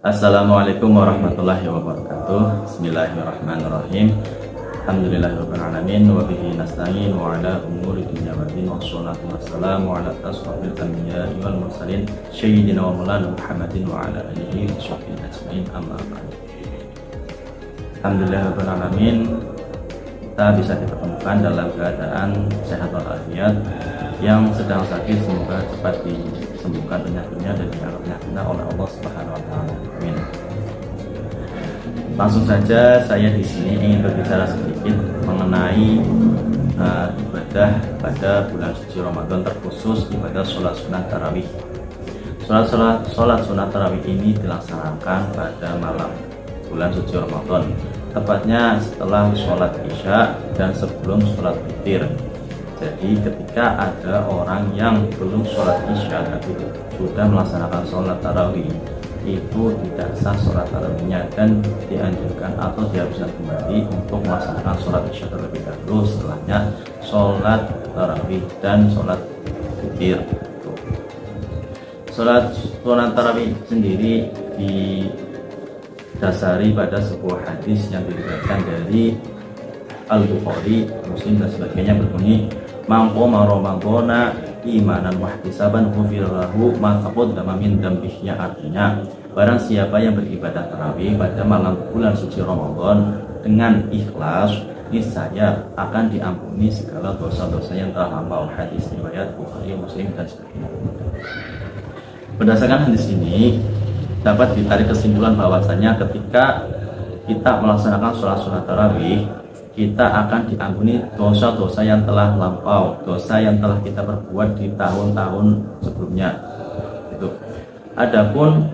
Assalamualaikum warahmatullahi wabarakatuh. Bismillahirrahmanirrahim. Alhamdulillahirabbil alamin wa bihi nasta'in wa ala umuri dunya waddin wassalatu wassalamu ala asrofil anbiya'i wal mursalin sayyidina wa maulana Muhammadin wa ala alihi wa sahbihi ajmain, amma ba'd. Alhamdulillahirabbil alamin, kita bisa dipertemukan dalam keadaan sehat walafiat. Yang sedang sakit semoga cepat disembuhkan penyakitnya dan diangkat penyakitnya oleh Allah Subhanahu wa taala. Amin. Langsung saja saya di sini ingin berbicara sedikit mengenai ibadah pada bulan suci Ramadan, terkhusus ibadah sholat sunnah tarawih. Sholat sunnah tarawih ini dilaksanakan pada malam bulan suci Ramadan, tepatnya setelah sholat isya dan sebelum sholat witir. Jadi ketika ada orang yang belum sholat isya tapi sudah melaksanakan sholat tarawih, itu tidak sah sholat tarawihnya dan dianjurkan atau dihabiskan kembali untuk melaksanakan sholat isya terlebih dahulu, setelahnya sholat tarawih dan sholat witir. Sholat tarawih sendiri didasari pada sebuah hadis yang diriwayatkan dari Al-Bukhari, Muslim dan sebagainya, berbunyi man qoma ramadhana imanan wa ihtisaban ghufira lahu ma taqaddama min dambihi. Artinya, barang siapa yang beribadah tarawih pada malam bulan suci Ramadan dengan ikhlas, niscaya akan diampuni segala dosa-dosa yang telah lampau. Hadis riwayat Bukhari, Muslim dan sebagainya. Berdasarkan hadis ini dapat ditarik kesimpulan bahwasanya ketika kita melaksanakan sholat tarawih, kita akan diampuni dosa-dosa yang telah lampau, dosa yang telah kita perbuat di tahun-tahun sebelumnya. Itu. Adapun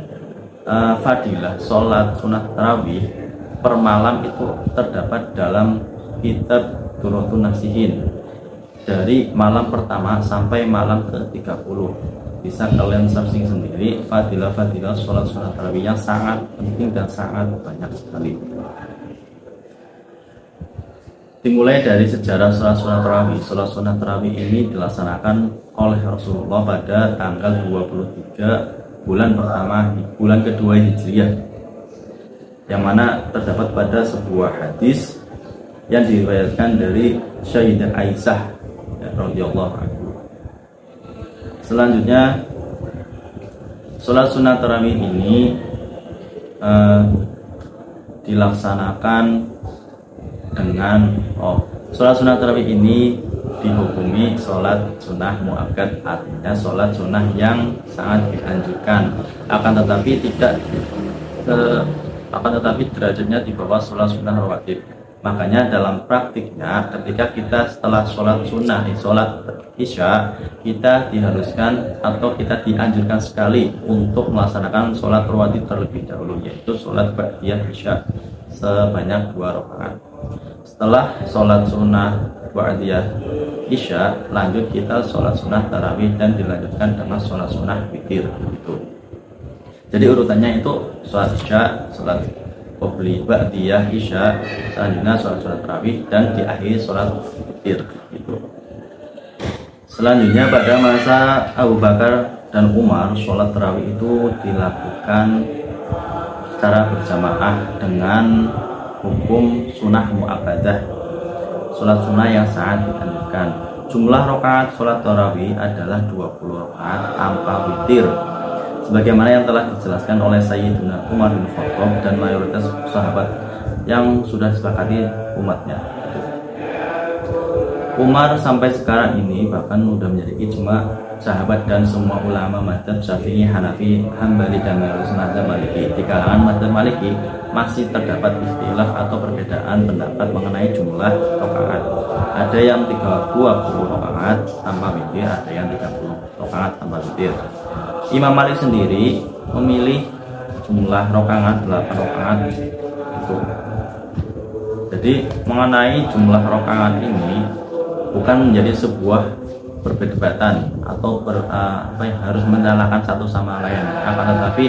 fadilah sholat sunnah tarawih per malam itu terdapat dalam kitab Durratun Nasihin dari malam pertama sampai malam ke-30. Bisa kalian searching sendiri fadilah sholat sunnah tarawih yang sangat penting dan sangat banyak sekali. Dimulai dari sejarah sholat sunnah tarawih. Sholat sunnah tarawih ini dilaksanakan oleh Rasulullah pada tanggal 23 bulan pertama, bulan kedua Hijriah, yang mana terdapat pada sebuah hadis yang diriwayatkan dari Sayyidah Aisyah radhiyallahu anha. Selanjutnya, sholat sunnah tarawih ini dilaksanakan dengan sholat sunnah tarawih ini dihukumi sholat sunnah muakkad, artinya sholat sunnah yang sangat dianjurkan, akan tetapi derajatnya di bawah sholat sunnah rawatib. Makanya dalam praktiknya ketika kita setelah sholat sunnah sholat isya, kita diharuskan atau kita dianjurkan sekali untuk melaksanakan sholat rawatib terlebih dahulu, yaitu sholat ba'diyah isya sebanyak 2 rakaat. Setelah sholat sunnah ba'diyah isya, lanjut kita sholat sunnah tarawih dan dilanjutkan dengan sholat sunnah witir. Itu. Jadi urutannya itu sholat isya, sholat qobliyah, ba'diyah isya, selanjutnya sholat tarawih dan diakhiri sholat witir. Itu. Selanjutnya pada masa Abu Bakar dan Umar, sholat tarawih itu dilakukan secara berjamaah dengan hukum sunnah muakkadah, sholat sunnah yang sangat dianjurkan. Jumlah rakaat sholat tarawih adalah 20 rakaat tanpa witir, sebagaimana yang telah dijelaskan oleh Sayyidina Umar bin Khattab dan mayoritas sahabat yang sudah disepakati umatnya. Umar sampai sekarang ini bahkan sudah menjadi ijma sahabat dan semua ulama mazhab Syafi'i, Hanafi, Hambali dan mazhab Maliki. Di kalangan mazhab Maliki masih terdapat istilah atau perbedaan pendapat mengenai jumlah rakaat. Ada yang 20 rakaat tanpa witir, ada yang 30 rakaat tanpa witir. Imam Malik sendiri memilih jumlah rakaat 8 rakaat itu. Jadi mengenai jumlah rakaat ini bukan menjadi sebuah perdebatan atau harus menyalahkan satu sama lain, akan tetapi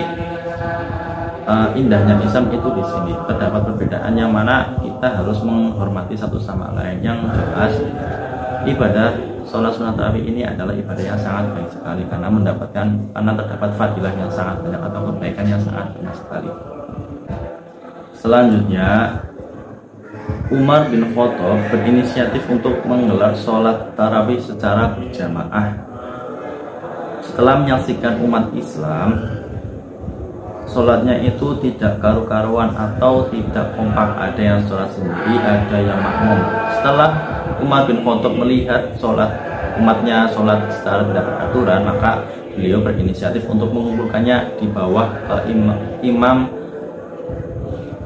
indahnya Islam itu di sini terdapat perbedaan yang mana kita harus menghormati satu sama lain. Yang jelas ibadah sholat sunat tarawih ini adalah ibadah yang sangat baik sekali karena terdapat fadilah yang sangat banyak atau kebaikan yang sangat banyak sekali. Selanjutnya, Umar bin Khattab berinisiatif untuk menggelar sholat tarawih secara berjamaah. Setelah menyaksikan umat Islam sholatnya itu tidak karu-karuan atau tidak kompak, ada yang sholat sendiri, ada yang makmum. Setelah Umar bin Khattab melihat umatnya sholat secara tidak beraturan, maka beliau berinisiatif untuk mengumpulkannya di bawah Imam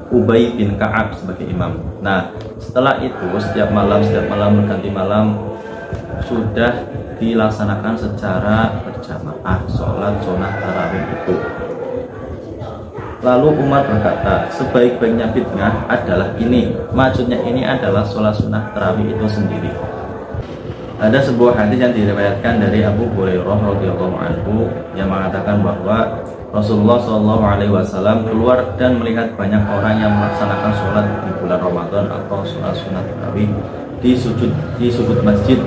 Ubay bin Ka'ab sebagai imam. Nah, setelah itu setiap malam berganti malam sudah dilaksanakan secara berjamaah sholat sunat tarawih itu. Lalu Umar berkata, sebaik-baiknya bid'ah adalah ini. Maksudnya ini adalah sholat sunat tarawih itu sendiri. Ada sebuah hadis yang diriwayatkan dari Abu Hurairah radhiyallahu anhu yang mengatakan bahwa Rasulullah SAW keluar dan melihat banyak orang yang melaksanakan sholat di bulan Ramadan atau sholat sunat tarawih di sudut masjid.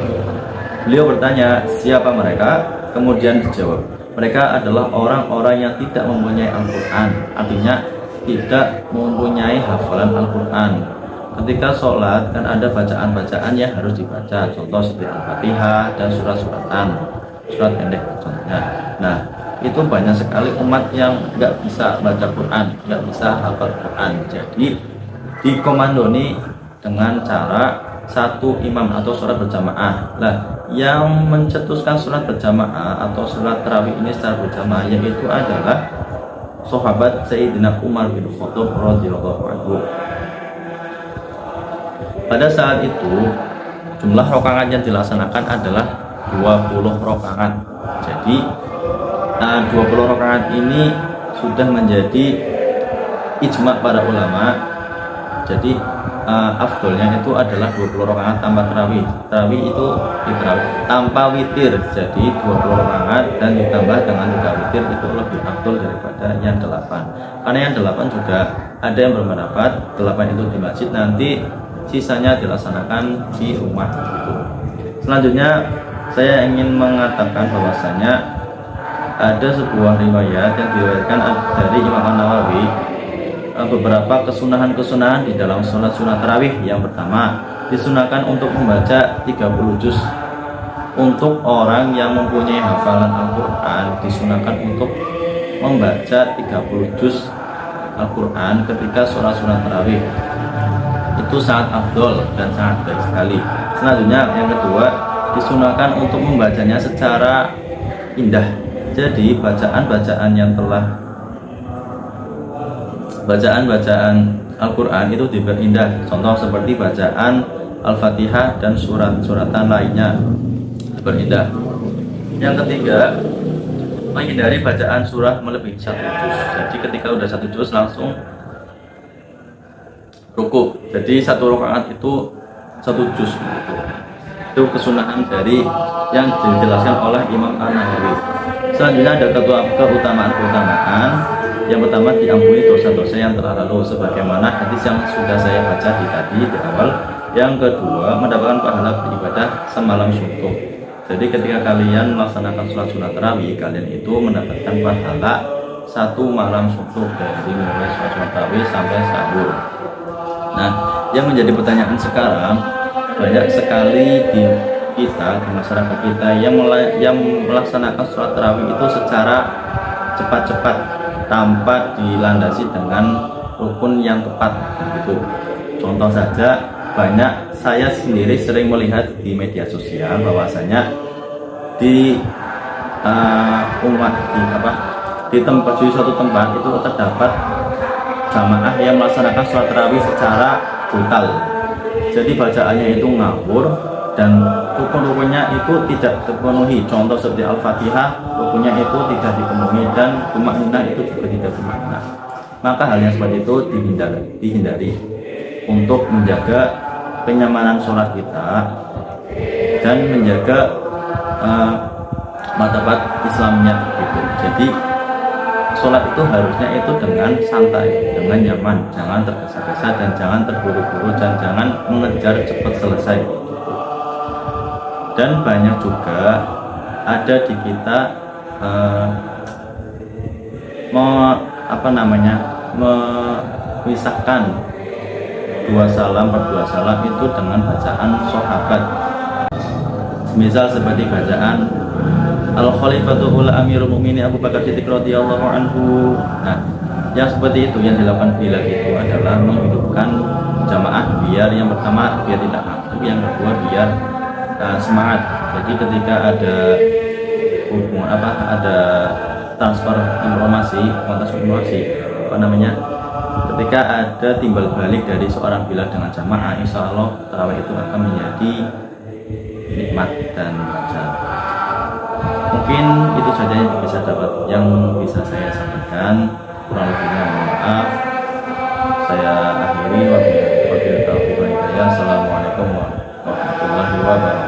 Beliau bertanya, siapa mereka? Kemudian dijawab, mereka adalah orang-orang yang tidak mempunyai Al-Quran, artinya tidak mempunyai hafalan Al-Quran. Ketika sholat kan ada bacaan-bacaan yang harus dibaca, contoh seperti Al-Fatihah dan surat-suratan, surat pendek contohnya. Nah, itu banyak sekali umat yang nggak bisa baca Quran, nggak bisa hafal Quran. Jadi dikomandoni dengan cara satu imam atau sholat berjamaah. Nah, yang mencetuskan sholat berjamaah atau sholat tarawih ini secara berjamaah yaitu adalah sahabat Sayyidina Umar bin Khattab radhiyallahu anhu. Pada saat itu jumlah rakaat yang dilaksanakan adalah 20 rakaat. Jadi 20 rakaat ini sudah menjadi ijma para ulama. Jadi afdolnya itu adalah 20 rakaat tanpa tarawih. Tarawih itu tanpa witir. Jadi 20 rakaat dan ditambah dengan 3 witir itu lebih afdol daripada yang 8. Karena yang 8 juga ada yang berpendapat 8 itu di masjid, nanti sisanya dilaksanakan di rumah itu. Selanjutnya saya ingin mengatakan bahwasanya ada sebuah riwayat yang diriwayatkan dari Imam An-Nawawi, beberapa kesunahan-kesunahan di dalam sholat sunat tarawih. Yang pertama, disunahkan untuk membaca 30 juz. Untuk orang yang mempunyai hafalan Al-Quran, disunahkan untuk membaca 30 juz Al-Quran ketika sholat sunat tarawih. Itu sangat afdol dan sangat baik sekali. Selanjutnya, yang kedua, disunahkan untuk membacanya secara indah. Jadi bacaan-bacaan Al-Quran itu diperindah. Contoh seperti bacaan Al-Fatihah dan surat-suratan lainnya diperindah. Yang ketiga, menghindari bacaan surah melebihi 1 juz. Jadi ketika udah 1 juz langsung rukuk. Jadi 1 rakaat itu 1 juz gitu. Itu kesunahan dari yang dijelaskan oleh Imam An-Nawawi. Selanjutnya ada keutamaan. Yang pertama, diampuni dosa-dosa yang telah lalu sebagaimana hadis yang sudah saya baca di awal. Yang kedua, mendapatkan pahala beribadah semalam suntuk. Jadi ketika kalian melaksanakan sholat sunat tarawih, kalian itu mendapatkan pahala 1 malam suntuk dari mulai sholat sunat tarawih sampai sahur. Nah, yang menjadi pertanyaan sekarang, banyak sekali di masyarakat kita yang melaksanakan sholat tarawih itu secara cepat-cepat tanpa dilandasi dengan rukun yang tepat gitu. Contoh saja, saya sendiri sering melihat di media sosial bahwasanya di suatu tempat itu terdapat jamaah yang melaksanakan sholat tarawih secara brutal. Jadi bacaannya itu ngawur dan rukun-rukunnya itu tidak terpenuhi. Contoh seperti Al-Fatihah, rukunnya itu tidak dipenuhi dan tumakninah itu juga tidak tumakninah. Maka hal yang seperti itu dihindari untuk menjaga kenyamanan sholat kita dan menjaga martabat Islamnya gitu. Jadi sholat itu harusnya itu dengan santai, dengan nyaman, jangan tergesa-gesa dan jangan terburu-buru dan jangan mengejar cepat selesai. Dan banyak juga ada di kita memisahkan dua salam per dua salam itu dengan bacaan sahabat. Misal seperti bacaan Al-Khalifatul Amirul Mukminin Abu Bakar Siddiq radhiyallahu anhu. Nah, yang seperti itu yang dilakukan Bilal itu adalah menghidupkan jamaah biar yang pertama biar tidak ngantuk, yang kedua biar semangat. Jadi ketika ada hubungan ada transfer informasi, ketika ada timbal balik dari seorang Bilal dengan jamaah, insya Allah tarawih itu akan menjadi nikmat dan lancar. Mungkin itu saja yang bisa saya sampaikan. Kurang lebihnya mohon maaf. Saya akhiri. Wabillahi taufiq wal hidayah. Assalamualaikum warahmatullahi wabarakatuh.